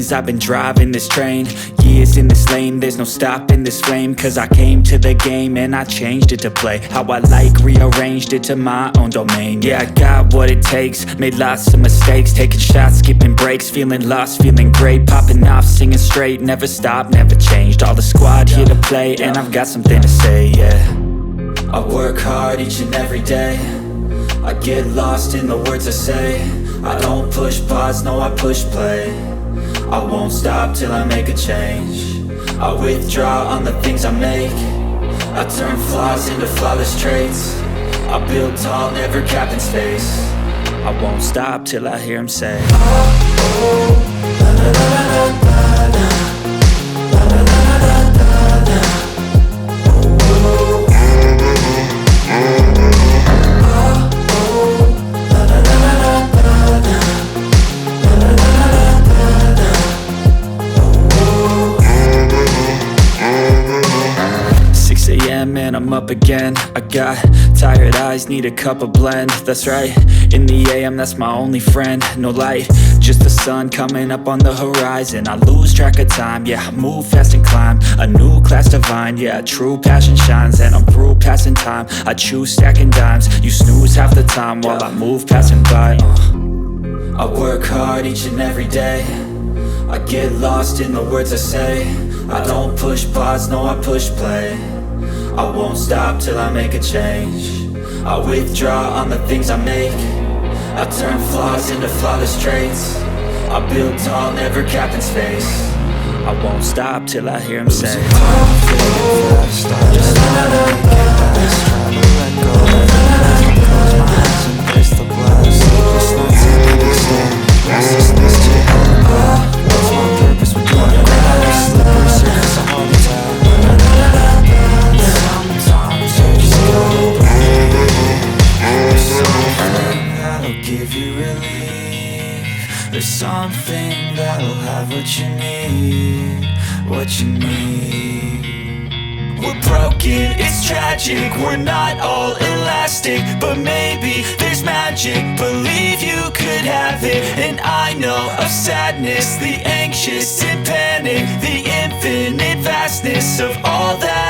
things. I've been driving this train, years in this lane. There's no stopping this flame, cause I came to the game and I changed it to play how I like, rearranged it to my own domain. Yeah, I got what it takes, made lots of mistakes, taking shots, skipping breaks, feeling lost, feeling great, popping off, singing straight, never stopped, never changed. All the squad here to play, and I've got something to say, yeah. I work hard each and every day, I get lost in the words I say. I don't push pause, no I push play. I won't stop till I make a change. I withdraw on the things I make. I turn flaws into flawless traits. I build tall, never capped in space. I won't stop till I hear him say, oh, oh, la la la la la la, la la la la la la, oh, oh, and I'm up again. I got tired eyes, need a cup of blend. That's right, in the AM, that's my only friend. No light, just the sun coming up on the horizon. I lose track of time, yeah, I move fast and climb a new class divine, yeah, true passion shines. And I'm through passing time, I choose stacking dimes. You snooze half the time while I move passing by. I work hard each and every day, I get lost in the words I say. I don't push pause, no I push play. I won't stop till I make a change. I withdraw on the things I make. I turn flaws into flawless traits. I build tall, never capped in space. I won't stop till I hear him say, oh, oh, just let it pass. Try to let go, close my eyes and face the blast. Just not to the extent, restlessness to hell. What's my purpose with doing it? Slippery surface, I'm on the top. Give you relief. There's something that'll have what you need, what you need. We're broken, it's tragic, we're not all elastic, but maybe there's magic, believe you could have it. And I know of sadness, the anxious and panic, the infinite vastness of all that